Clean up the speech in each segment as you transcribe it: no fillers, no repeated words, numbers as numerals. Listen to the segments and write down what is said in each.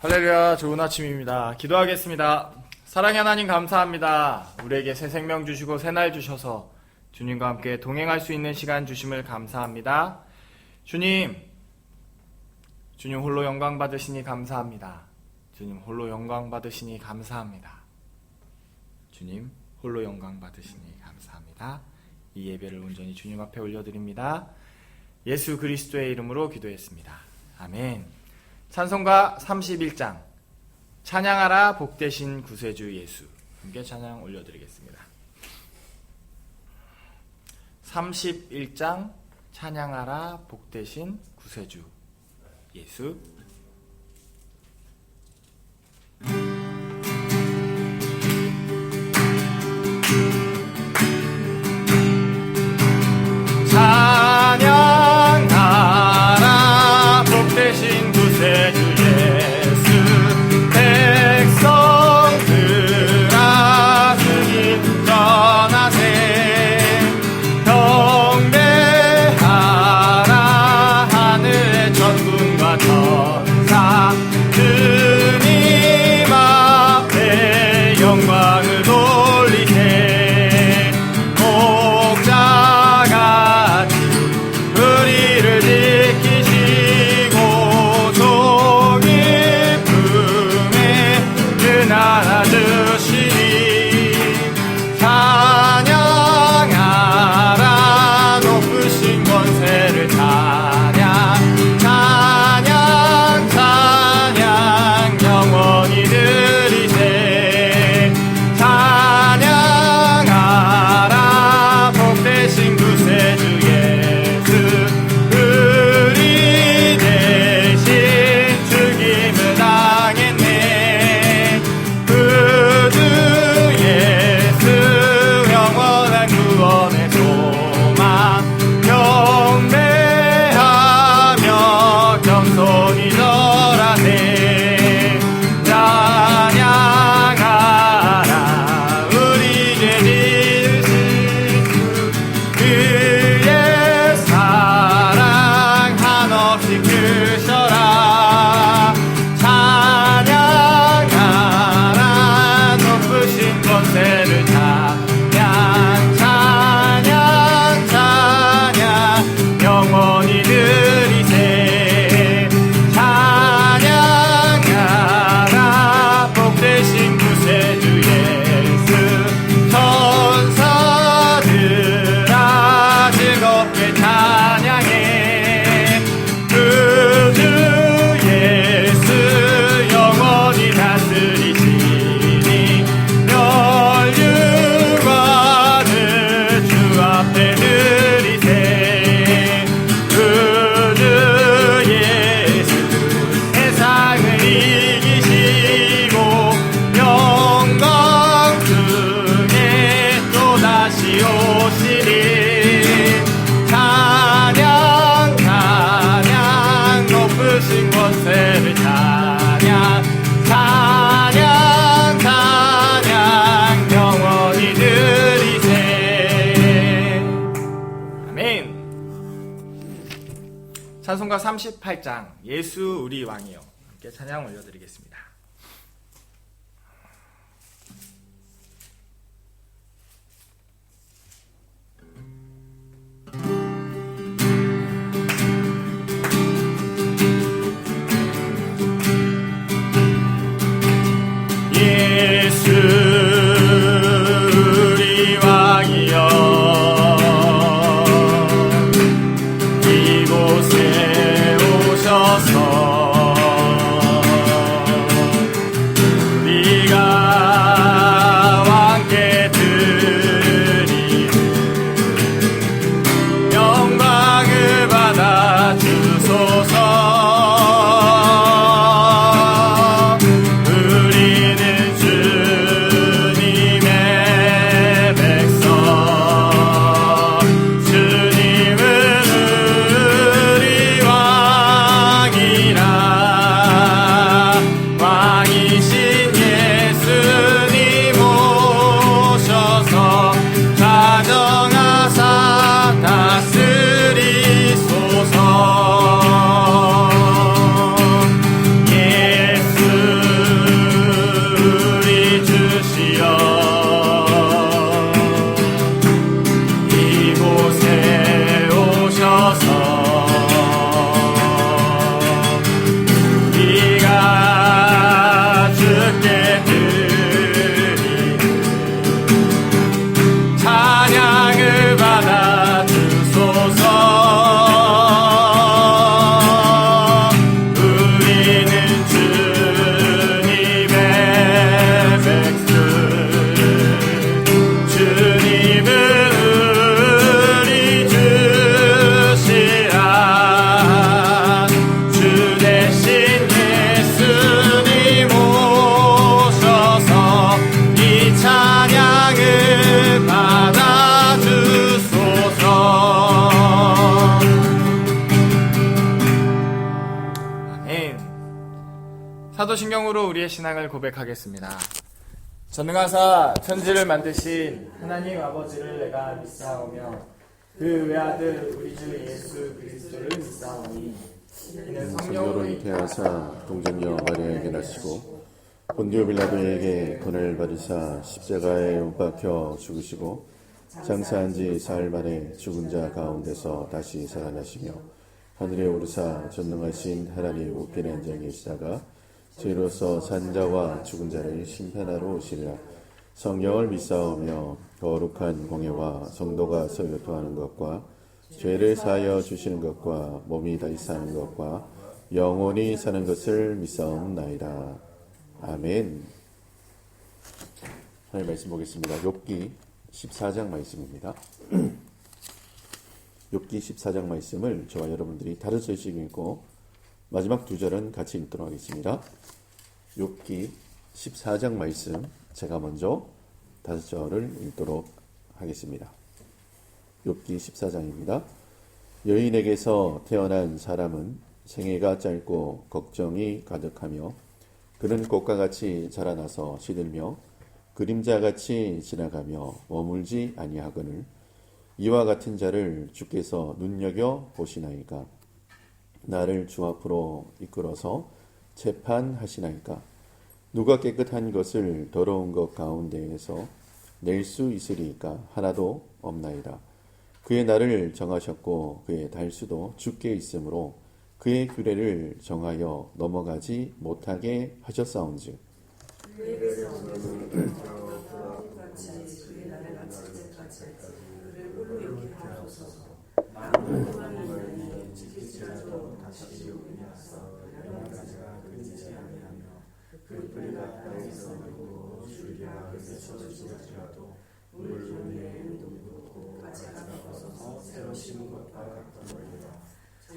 할렐루야, 좋은 아침입니다. 기도하겠습니다. 사랑의 하나님 감사합니다. 우리에게 새 생명 주시고 새 날 주셔서 주님과 함께 동행할 수 있는 시간 주심을 감사합니다. 주님 홀로 영광 받으시니 감사합니다. 주님 홀로 영광 받으시니 감사합니다. 주님 홀로 영광 받으시니 감사합니다. 이 예배를 온전히 주님 앞에 올려드립니다. 예수 그리스도의 이름으로 기도했습니다. 아멘. 찬송가 31장 찬양하라 복되신 구세주 예수, 함께 찬양 올려드리겠습니다. 31장 찬양하라 복되신 구세주 예수. 찬양하라 복되신 구세주 예수, 백성들아 주님 전하세. 경배하라 하늘의 전군과 천사, 주님 앞에 영광을 돌리세. 목자같이 우리를 지키시고 종일 품에 은하나 주시니. 찬양하라 높으신 권세를 찬양, 찬양 찬양 영원히 드리세. 찬양하라 복되신 구세주 예수, 우리 대신 죽임을 당했네. 구주 예수 영원한 구원의 소망, 경배하며 겸손히 절하세. 찬양하라 우리에게 주신 그의 사랑 한없이 크셔라. 찬양하라 높으신 권세를 찬양, 찬양 찬양 영원히 드리세. 찬양하라 복되신 구세주 예수, 천사들아 즐겁게 찬양해. 구주 예수 영원히 다스리시니. 멸류관을 주 앞에 드리세. 구주 예수 세상을 이기시고 영광 중에 또다시 오시리. 찬양 찬양 높으신 권세를 찬양, 찬양 찬양 영원히 드리세. 아멘. 찬송가 38장 예수 우리 왕이여, 함께 찬양 올려드리겠습니다. 예수 우리 왕이여, 이곳에 오셔서 아멘. 사도신경으로 우리의 신앙을 고백하겠습니다. 전능하사 천지를 만드신 하나님 아버지를 내가 믿사오며 그 외아들 우리 주 예수 그리스도를 믿사오니 이는 성령으로 잉태하사 동정녀 마리아에게 나시고 본디오 빌라도에게 고난을 받으사 십자가에 못 박혀 죽으시고 장사한 지 사흘 만에 죽은 자 가운데서 다시 살아나시며 하늘에 오르사 전능하신 하나님 우편에 앉아 계시다가 죄로서 산 자와 죽은 자를 심판하러 오시리라. 성령을 믿사오며 거룩한 공예와 성도가 서로 교통하는 것과 죄를 사하여 주시는 것과 몸이 다시 사는 것과 영원히 사는 것을 믿사옵나이다. 아멘. 하나님 말씀 보겠습니다. 욥기 14장 말씀입니다. 욥기 14장 말씀을 저와 여러분들이 다른 절씩 읽고 마지막 두 절은 같이 읽도록 하겠습니다. 욥기 14장 말씀 제가 먼저 다섯 절을 읽도록 하겠습니다. 욥기 14장입니다. 여인에게서 태어난 사람은 생애가 짧고 걱정이 가득하며 그는 꽃과 같이 자라나서 시들며 그림자같이 지나가며 머물지 아니하거늘 이와 같은 자를 주께서 눈여겨 보시나이까. 나를 주 앞으로 이끌어서 재판하시나이까. 누가 깨끗한 것을 더러운 것 가운데에서 낼 수 있으리이까. 하나도 없나이다. 그의 날을 정하셨고 그의 달수도 주께 있으므로 그의 규례를 정하여 넘어가지 못하게 하셨사온즉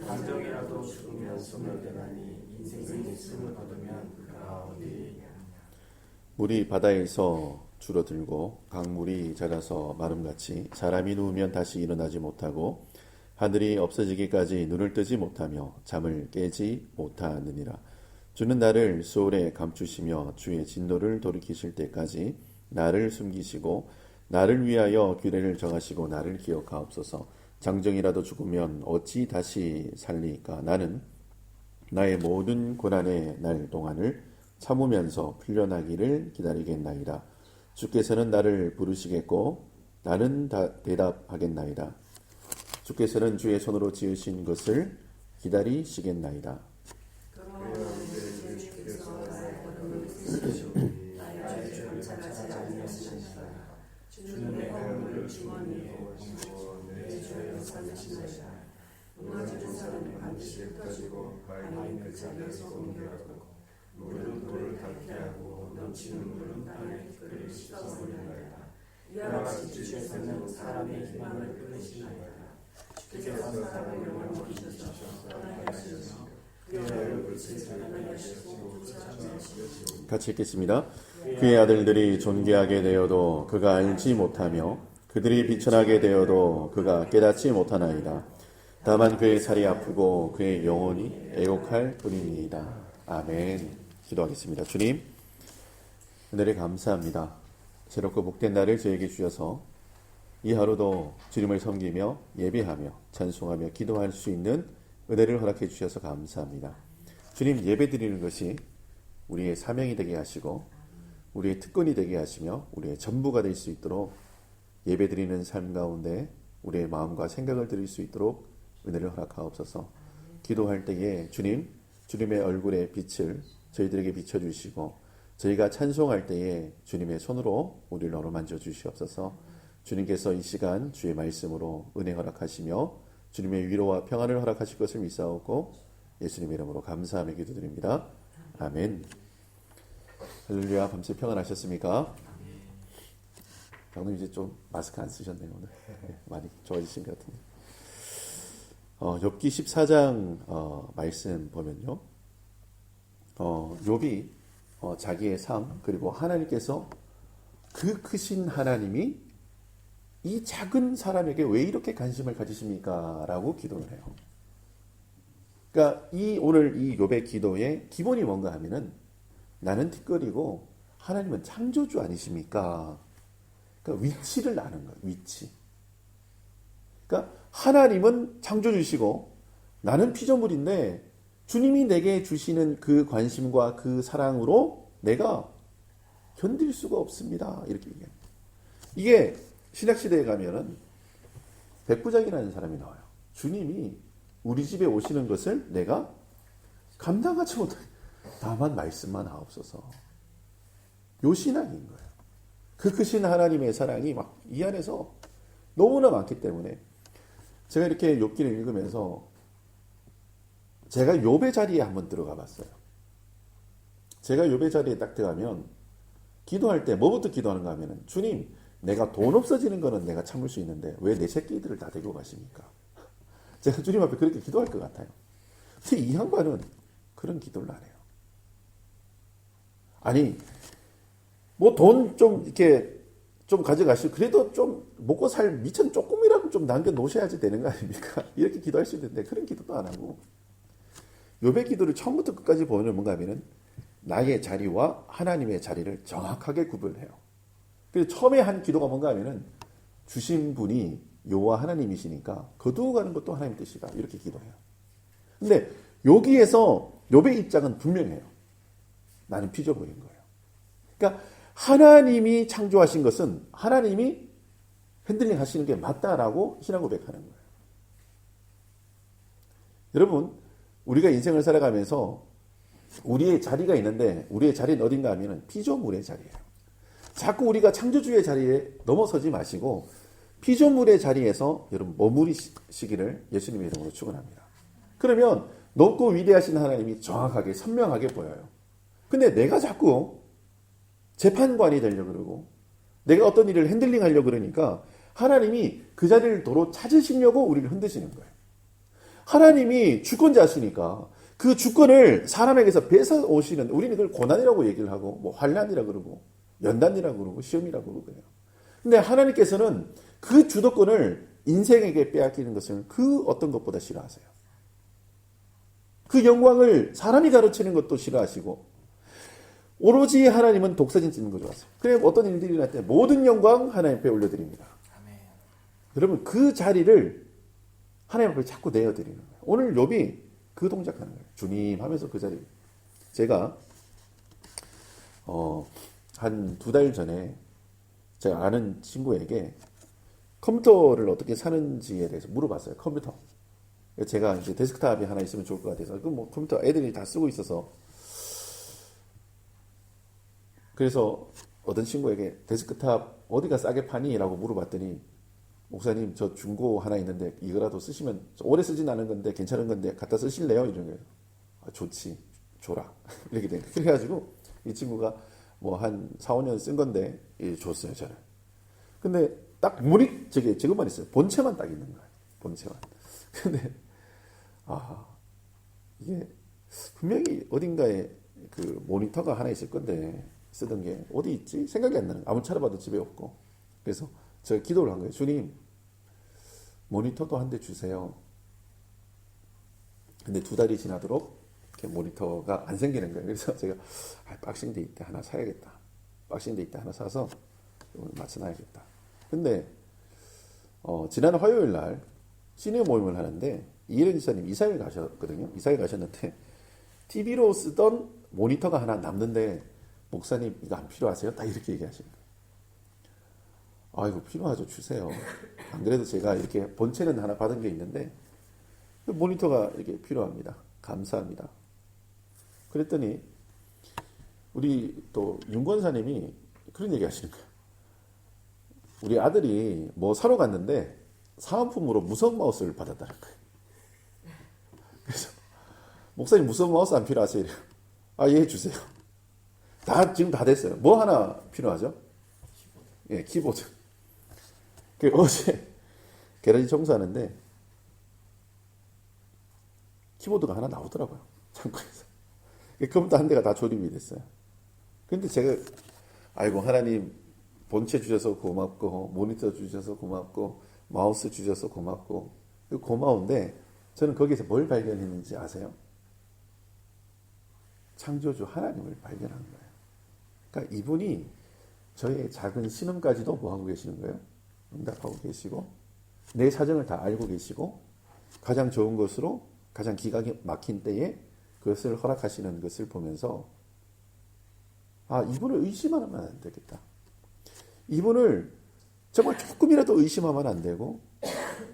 감정이라도 죽으면 소멸되나니 인생의 있음을 거두면 그가 어디에 물이 바다에서 줄어들고 강물이 자라서 마름같이 사람이 누우면 다시 일어나지 못하고 하늘이 없어지기까지 눈을 뜨지 못하며 잠을 깨지 못하느니라. 주는 나를 소홀에 감추시며 주의 진노를 돌이키실 때까지 나를 숨기시고 나를 위하여 규례를 정하시고 나를 기억하옵소서. 장정이라도 죽으면 어찌 다시 살리까. 나는 나의 모든 고난의 날 동안을 참으면서 풀려나기를 기다리겠나이다. 주께서는 나를 부르시겠고 나는 대답하겠나이다. 주께서는 주의 손으로 지으신 것을 기다리시겠나이다. 물은 돌을 닳게 하고 넘치는 물은 땅에 그를 씻어버리나이다. 이와 같이 주께서는 사람의 희망을 끊으시나이다. 주께서 사람의 영을 멈추셔서 떠나게 하시며 그의 얼굴을 드러나게 하시고 부처하게 하시고. 같이 읽겠습니다. 그의 아들들이 존귀하게 되어도 그가 알지 못하며 그들이 비천하게 되어도 그가 깨닫지 못하나이다. 다만 그의 살이 아프고 그의 영혼이 애곡할 뿐이니이다. 아멘. 기도하겠습니다. 주님, 은혜를 감사합니다. 새롭고 복된 날을 저에게 주셔서 이 하루도 주님을 섬기며 예배하며 찬송하며 기도할 수 있는 은혜를 허락해 주셔서 감사합니다. 주님, 예배 드리는 것이 우리의 사명이 되게 하시고 우리의 특권이 되게 하시며 우리의 전부가 될 수 있도록 예배 드리는 삶 가운데 우리의 마음과 생각을 드릴 수 있도록 은혜를 허락하옵소서. 기도할 때에 주님의 얼굴의 빛을 저희들에게 비춰주시고 저희가 찬송할 때에 주님의 손으로 우리를 어루만져 주시옵소서. 주님께서 이 시간 주의 말씀으로 은혜 허락하시며 주님의 위로와 평안을 허락하실 것을 믿사오고 예수님의 이름으로 감사하며 기도드립니다. 아멘. 할렐루야. 밤새 평안하셨습니까? 장로님 이제 좀 마스크 안 쓰셨네요. 오늘 많이 좋아지신 것 같은데. 욥기 14장 말씀 보면요. 욥이 자기의 삶 그리고 하나님께서 그 크신 하나님이 이 작은 사람에게 왜 이렇게 관심을 가지십니까? 라고 기도를 해요. 그러니까 오늘 이 욥의 기도의 기본이 뭔가 하면은 나는 티끌이고 하나님은 창조주 아니십니까? 그러니까 위치를 아는 거예요. 위치. 그러니까 하나님은 창조주시고 나는 피조물인데 주님이 내게 주시는 그 관심과 그 사랑으로 내가 견딜 수가 없습니다. 이렇게 얘기해요. 이게 신약시대에 가면은 백부장이라는 사람이 나와요. 주님이 우리 집에 오시는 것을 내가 감당하지 못해. 다만 말씀만 하옵소서. 요 신앙인 거예요. 그 크신 하나님의 사랑이 막 이 안에서 너무나 많기 때문에 제가 이렇게 욥기를 읽으면서 제가 욥의 자리에 한번 들어가 봤어요. 제가 욥의 자리에 딱 들어가면 기도할 때 뭐부터 기도하는가 하면은 주님, 내가 돈 없어지는 거는 내가 참을 수 있는데 왜 내 새끼들을 다 데리고 가십니까? 제가 주님 앞에 그렇게 기도할 것 같아요. 근데 이 양반은 그런 기도를 안 해요. 아니, 뭐 돈 좀 이렇게 좀 가져가시고 그래도 좀 먹고 살 미천 조금이라도 좀 남겨 놓으셔야지 되는 거 아닙니까? 이렇게 기도할 수 있는데 그런 기도도 안 하고 욥의 기도를 처음부터 끝까지 보면 뭔가 하면은 나의 자리와 하나님의 자리를 정확하게 구별해요. 그래서 처음에 한 기도가 뭔가 하면은 주신 분이 여호와 하나님이시니까 거두어 가는 것도 하나님 뜻이다. 이렇게 기도해요. 근데 여기에서 욥의 입장은 분명해요. 나는 피조물인 거예요. 그러니까 하나님이 창조하신 것은 하나님이 핸들링 하시는 게 맞다라고 신앙 고백하는 거예요. 여러분, 우리가 인생을 살아가면서 우리의 자리가 있는데 우리의 자리는 어딘가 하면 피조물의 자리예요. 자꾸 우리가 창조주의 자리에 넘어서지 마시고 피조물의 자리에서 여러분 머무르시기를 예수님의 이름으로 축원합니다. 그러면 높고 위대하신 하나님이 정확하게 선명하게 보여요. 근데 내가 자꾸 재판관이 되려고 그러고 내가 어떤 일을 핸들링 하려고 그러니까 하나님이 그 자리를 도로 찾으시려고 우리를 흔드시는 거예요. 하나님이 주권자시니까 그 주권을 사람에게서 뺏어 오시는, 우리는 그걸 고난이라고 얘기를 하고 뭐 환난이라고 그러고 연단이라고 그러고 시험이라고 그러고 그래요. 근데 하나님께서는 그 주도권을 인생에게 빼앗기는 것을 그 어떤 것보다 싫어하세요. 그 영광을 사람이 가르치는 것도 싫어하시고 오로지 하나님은 독사진 찍는 거 좋아하세요. 그래 어떤 일들이 날 때 모든 영광 하나님 앞에 올려드립니다. 아멘. 여러분 그 자리를 하나님 앞에 자꾸 내어드리는 거예요. 오늘 욥이 그 동작하는 거예요. 주님 하면서 그 자리. 제가 한 2달 전에 제가 아는 친구에게 컴퓨터를 어떻게 사는지에 대해서 물어봤어요. 컴퓨터. 제가 이제 데스크탑이 하나 있으면 좋을 것 같아서 그 뭐 컴퓨터 애들이 다 쓰고 있어서 그래서 어떤 친구에게 데스크탑 어디가 싸게 파니? 라고 물어봤더니 목사님 저 중고 하나 있는데 이거라도 쓰시면 오래 쓰진 않은 건데 괜찮은 건데 갖다 쓰실래요? 이런 거예요. 아, 좋지. 줘라. 이렇게 된 거예요. 그래가지고 이 친구가 뭐 한 4, 5년 쓴 건데 줬어요. 저는. 근데 딱 저것만 있어요. 본체만 딱 있는 거예요. 본체만. 근데 이게 분명히 어딘가에 그 모니터가 하나 있을 건데 쓰던 게 어디 있지? 생각이 안 나는 거예요. 아무리 찾아봐도 집에 없고. 그래서 제가 기도를 한 거예요. 주님, 모니터도 한 대 주세요. 근데 2달이 지나도록 이렇게 모니터가 안 생기는 거예요. 그래서 제가 박싱돼 있다 하나 사야겠다. 박싱돼 있다 하나 사서 맞춰놔야겠다. 근데 지난 화요일 날 시니어 모임을 하는데 이혜련 지사님 이사회 가셨거든요. 이사회 가셨는데 TV로 쓰던 모니터가 하나 남는데 목사님 이거 안 필요하세요? 딱 이렇게 얘기하시는 거예요. 이거 필요하죠. 주세요. 안 그래도 제가 이렇게 본체는 하나 받은 게 있는데 모니터가 이렇게 필요합니다. 감사합니다. 그랬더니 우리 또 윤권사님이 그런 얘기 하시는 거예요. 우리 아들이 뭐 사러 갔는데 사은품으로 무선 마우스를 받았다는 거예요. 그래서 목사님 무선 마우스 안 필요하세요? 이래요. 예, 주세요. 지금 다 됐어요. 뭐 하나 필요하죠? 예, 키보드. 어제 게라지 청소하는데 키보드가 하나 나오더라고요. 창고에서. 컴퓨터 한 대가 다 조립이 됐어요. 근데 제가 아이고 하나님 본체 주셔서 고맙고 모니터 주셔서 고맙고 마우스 주셔서 고맙고 고마운데 저는 거기서 뭘 발견했는지 아세요? 창조주 하나님을 발견한 거예요. 그러니까 이분이 저의 작은 신음까지도 뭐 하고 계시는 거예요? 응답하고 계시고 내 사정을 다 알고 계시고 가장 좋은 것으로 가장 기가 막힌 때에 그것을 허락하시는 것을 보면서 아, 이분을 의심하면 안 되겠다. 이분을 정말 조금이라도 의심하면 안 되고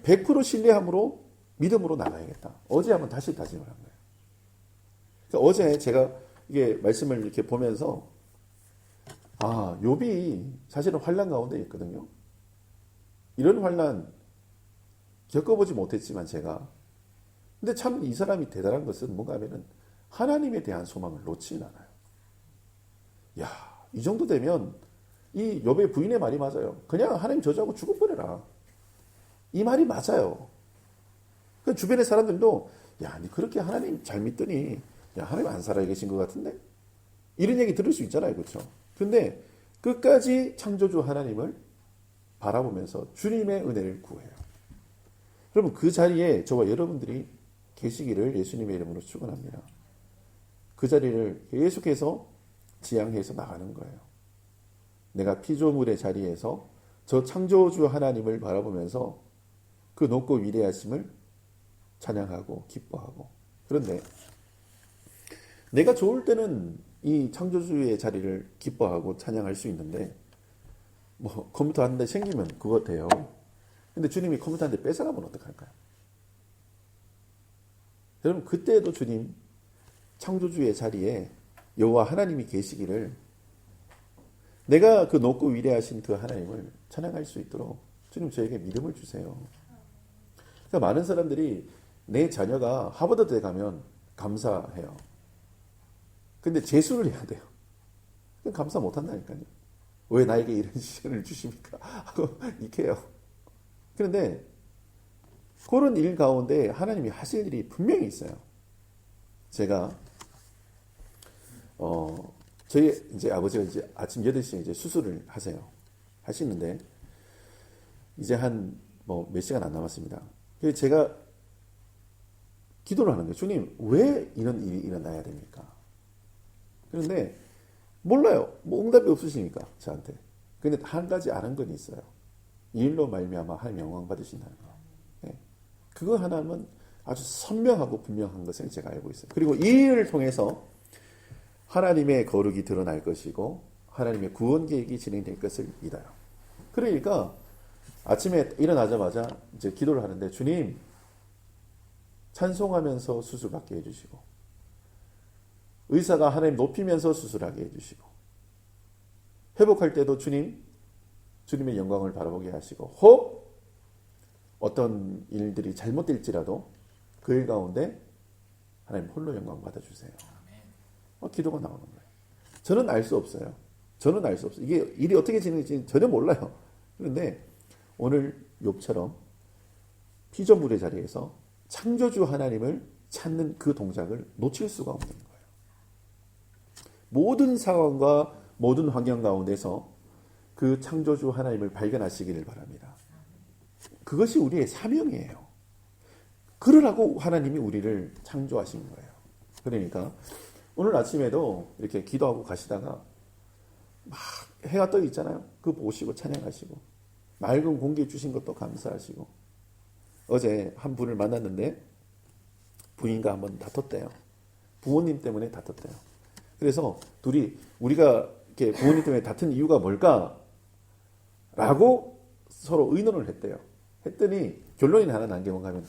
100% 신뢰함으로 믿음으로 나가야겠다. 어제 한번 다시 다짐을 한 거예요. 그러니까 어제 제가 이게 말씀을 이렇게 보면서 아, 욥이 사실은 환난 가운데 있거든요. 이런 환난 겪어보지 못했지만 제가 근데 참 이 사람이 대단한 것은 뭔가 하면은 하나님에 대한 소망을 놓지는 않아요. 야, 이 정도 되면 이 욥의 부인의 말이 맞아요. 그냥 하나님 저주하고 죽어버려라. 이 말이 맞아요. 그 주변의 사람들도 야, 니 그렇게 하나님 잘 믿더니 야, 하나님 안 살아 계신 것 같은데? 이런 얘기 들을 수 있잖아요. 그렇죠? 근데 끝까지 창조주 하나님을 바라보면서 주님의 은혜를 구해요. 여러분 그 자리에 저와 여러분들이 계시기를 예수님의 이름으로 축원합니다. 그 자리를 계속해서 지향해서 나가는 거예요. 내가 피조물의 자리에서 저 창조주 하나님을 바라보면서 그 높고 위대하심을 찬양하고 기뻐하고 그런데 내가 좋을 때는 이 창조주의 자리를 기뻐하고 찬양할 수 있는데 뭐 컴퓨터 한 대 생기면 그거 돼요. 근데 주님이 컴퓨터 한 대 뺏어가면 어떡할까요? 여러분 그때도 주님 창조주의 자리에 여호와 하나님이 계시기를 내가 그 높고 위대하신 그 하나님을 찬양할 수 있도록 주님 저에게 믿음을 주세요. 그러니까 많은 사람들이 내 자녀가 하버드대 가면 감사해요. 근데 재수를 해야 돼요. 감사 못한다니까요. 왜 나에게 이런 시련을 주십니까? 하고 이렇게요. 그런데 그런 일 가운데 하나님이 하실 일이 분명히 있어요. 제가 저희 이제 아버지가 이제 아침 8시에 이제 수술을 하시는데 이제 한 뭐 몇 시간 안 남았습니다. 그래서 제가 기도를 하는 거예요. 주님, 왜 이런 일이 일어나야 됩니까? 그런데 몰라요. 뭐 응답이 없으시니까 저한테. 근데 한 가지 아는 건 있어요. 이 일로 말미암아 하나님 영광 받으신다는 거. 네. 그거 하나는 아주 선명하고 분명한 것을 제가 알고 있어요. 그리고 이 일을 통해서 하나님의 거룩이 드러날 것이고 하나님의 구원 계획이 진행될 것을 믿어요. 그러니까 아침에 일어나자마자 이제 기도를 하는데 주님 찬송하면서 수술받게 해주시고 의사가 하나님 높이면서 수술하게 해주시고 회복할 때도 주님의 영광을 바라보게 하시고 혹 어떤 일들이 잘못될지라도 그 일 가운데 하나님 홀로 영광 받아주세요. 기도가 나오는 거예요. 저는 알 수 없어요. 이게 일이 어떻게 진행될지 전혀 몰라요. 그런데 오늘 욥처럼 피조물의 자리에서 창조주 하나님을 찾는 그 동작을 놓칠 수가 없는 거예요. 모든 상황과 모든 환경 가운데서 그 창조주 하나님을 발견하시기를 바랍니다. 그것이 우리의 사명이에요. 그러라고 하나님이 우리를 창조하신 거예요. 그러니까 오늘 아침에도 이렇게 기도하고 가시다가 막 해가 떠 있잖아요. 그거 보시고 찬양하시고 맑은 공기 주신 것도 감사하시고 어제 한 분을 만났는데 부인과 한번 다퉜대요. 부모님 때문에 다퉜대요. 그래서 둘이 우리가 이렇게 부모님 때문에 다툰 이유가 뭘까? 라고 서로 의논을 했대요. 했더니 결론이 하나 난 게 뭔가 하면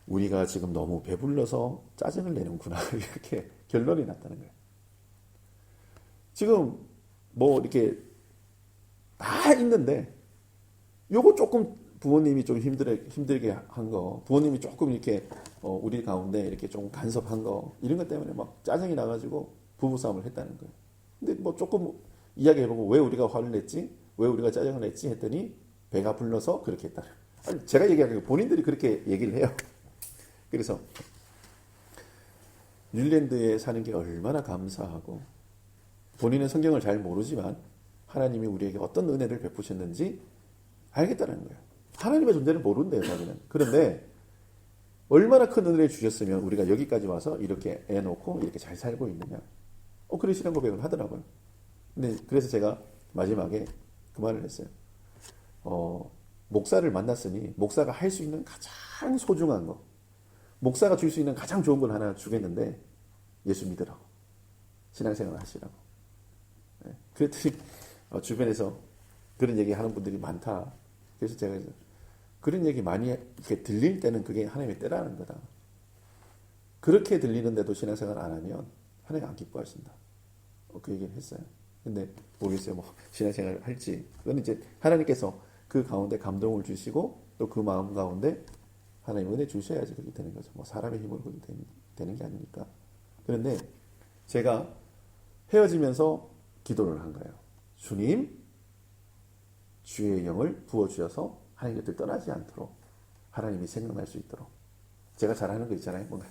우리가 지금 너무 배불러서 짜증을 내는구나. 이렇게 결론이 났다는 거예요. 지금 뭐 이렇게 다 있는데 요거 조금 부모님이 좀 힘들게 한 거, 부모님이 조금 이렇게 우리 가운데 이렇게 좀 간섭한 거 이런 것 때문에 막 짜증이 나가지고 부부싸움을 했다는 거예요. 근데 뭐 조금 이야기해보고 왜 우리가 화를 냈지? 왜 우리가 짜증을 냈지? 했더니 배가 불러서 그렇게 했다. 아니, 제가 얘기하는 게 본인들이 그렇게 얘기를 해요. 그래서 뉴질랜드에 사는 게 얼마나 감사하고 본인은 성경을 잘 모르지만 하나님이 우리에게 어떤 은혜를 베푸셨는지 알겠다는 거예요. 하나님의 존재를 모른대요, 자기는. 그런데 얼마나 큰 은혜를 주셨으면 우리가 여기까지 와서 이렇게 애 놓고 이렇게 잘 살고 있느냐. 그런 신앙 고백을 하더라고요. 근데 그래서 제가 마지막에 그 말을 했어요. 목사를 만났으니 목사가 할 수 있는 가장 소중한 거, 목사가 줄 수 있는 가장 좋은 걸 하나 주겠는데 예수 믿으라고, 신앙생활 하시라고. 그랬더니 주변에서 그런 얘기 하는 분들이 많다. 그래서 제가 그런 얘기 많이 이렇게 들릴 때는 그게 하나님의 때라는 거다. 그렇게 들리는데도 신앙생활 안 하면 하나님 안 기뻐하신다. 그 얘기를 했어요. 근데 모르겠어요. 뭐 신앙생활 할지. 그건 이제 하나님께서 그 가운데 감동을 주시고 또 그 마음 가운데 하나님 은혜 주셔야지 그렇게 되는 거죠. 뭐 사람의 힘으로 그렇게 되는 게 아니니까. 그런데 제가 헤어지면서 기도를 한 거예요. 주님, 주의 영을 부어주셔서 하나님 곁을 떠나지 않도록 하나님이 생각날 수 있도록. 제가 잘하는 거 있잖아요. 뭔가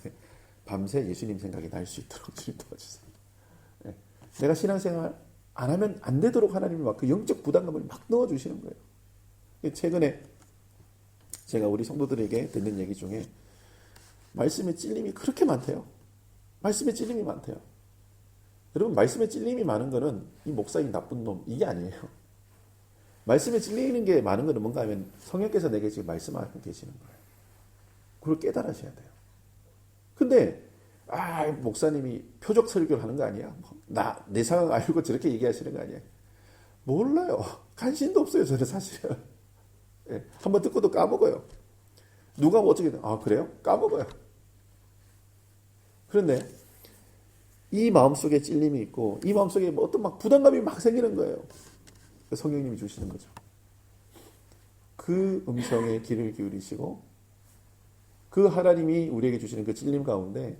밤새 예수님 생각이 날 수 있도록 주님 도와주세요. 내가 신앙생활 안 하면 안 되도록 하나님이 막 그 영적 부담감을 막 넣어주시는 거예요. 최근에 제가 우리 성도들에게 듣는 얘기 중에 말씀의 찔림이 그렇게 많대요. 말씀의 찔림이 많대요. 여러분, 말씀의 찔림이 많은 거는 이 목사인 나쁜 놈 이게 아니에요. 말씀에 찔리는 게 많은 거는 뭔가 하면 성령께서 내게 지금 말씀하고 계시는 거예요. 그걸 깨달으셔야 돼요. 근데 목사님이 표적 설교를 하는 거 아니야? 내 상황 알고 저렇게 얘기하시는 거 아니야? 몰라요. 관심도 없어요. 저는 사실은. 한번 듣고도 까먹어요. 누가 뭐 어떻게 그래요? 까먹어요. 그런데 이 마음속에 찔림이 있고 이 마음속에 뭐 어떤 막 부담감이 막 생기는 거예요. 성령님이 주시는 거죠. 그 음성에 귀를 기울이시고 그 하나님이 우리에게 주시는 그 찔림 가운데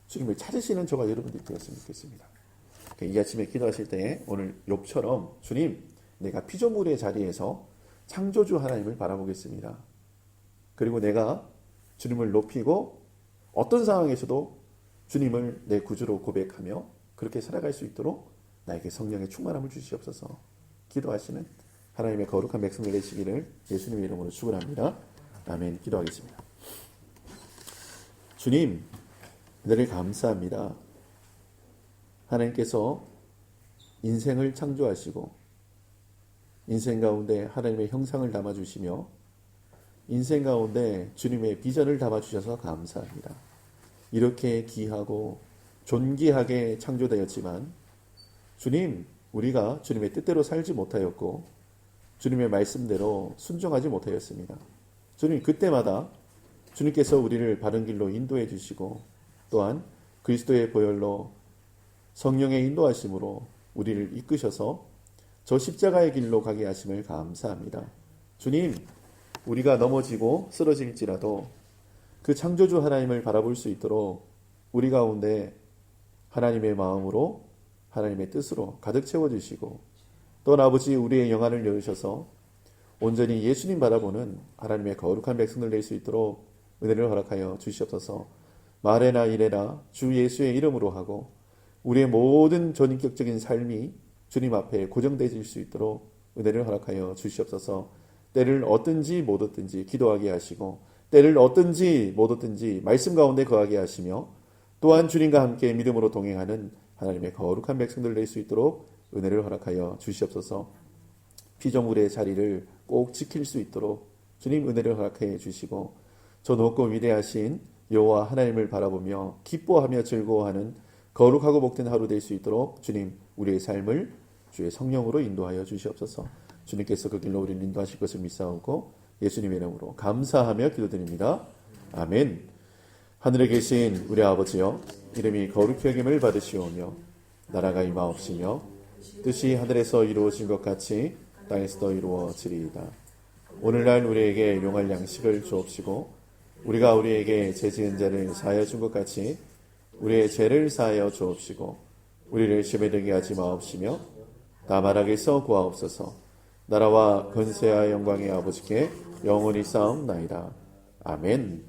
주님을 찾으시는 저가 여러분들이 되었으면 좋겠습니다. 이 아침에 기도하실 때 오늘 욥처럼 주님, 내가 피조물의 자리에서 창조주 하나님을 바라보겠습니다. 그리고 내가 주님을 높이고 어떤 상황에서도 주님을 내 구주로 고백하며 그렇게 살아갈 수 있도록 나에게 성령의 충만함을 주시옵소서. 기도하시는 하나님의 거룩한 백성들 되시기를 예수님의 이름으로 축원합니다. 아멘. 기도하겠습니다. 주님, 은혜를 감사합니다. 하나님께서 인생을 창조하시고 인생 가운데 하나님의 형상을 담아주시며 인생 가운데 주님의 비전을 담아주셔서 감사합니다. 이렇게 귀하고 존귀하게 창조되었지만 주님, 우리가 주님의 뜻대로 살지 못하였고 주님의 말씀대로 순종하지 못하였습니다. 주님, 그때마다 주님께서 우리를 바른 길로 인도해 주시고 또한 그리스도의 보혈로 성령의 인도하심으로 우리를 이끄셔서 저 십자가의 길로 가게 하심을 감사합니다. 주님, 우리가 넘어지고 쓰러질지라도 그 창조주 하나님을 바라볼 수 있도록 우리 가운데 하나님의 마음으로 하나님의 뜻으로 가득 채워주시고 또 아버지 우리의 영안을 열으셔서 온전히 예수님 바라보는 하나님의 거룩한 백성들 될 수 있도록 은혜를 허락하여 주시옵소서. 말에나 이래나 주 예수의 이름으로 하고 우리의 모든 전인격적인 삶이 주님 앞에 고정되어질 수 있도록 은혜를 허락하여 주시옵소서. 때를 얻든지 못 얻든지 기도하게 하시고 때를 얻든지 못 얻든지 말씀 가운데 거하게 하시며 또한 주님과 함께 믿음으로 동행하는 하나님의 거룩한 백성들 될 수 있도록 은혜를 허락하여 주시옵소서. 피조물의 자리를 꼭 지킬 수 있도록 주님 은혜를 허락해 주시고 저 높고 위대하신 여호와 하나님을 바라보며 기뻐하며 즐거워하는 거룩하고 복된 하루 될 수 있도록 주님 우리의 삶을 주의 성령으로 인도하여 주시옵소서. 주님께서 그 길로 우리를 인도하실 것을 믿사오고 예수님의 이름으로 감사하며 기도드립니다. 아멘. 하늘에 계신 우리 아버지여, 이름이 거룩히 여김을 받으시오며 나라가 임하옵시며 뜻이 하늘에서 이루어진 것 같이 땅에서도 이루어지리이다. 오늘날 우리에게 용할 양식을 주옵시고 우리가 우리에게 죄 지은 자를 사하여 준 것 같이 우리의 죄를 사하여 주옵시고 우리를 시험에 들게 하지 마옵시며 다만 악에서 구하옵소서. 나라와 권세와 영광의 아버지께 영원히 싸움나이다. 아멘.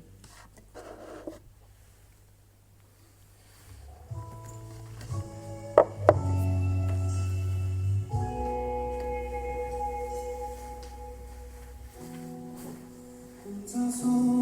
혼자서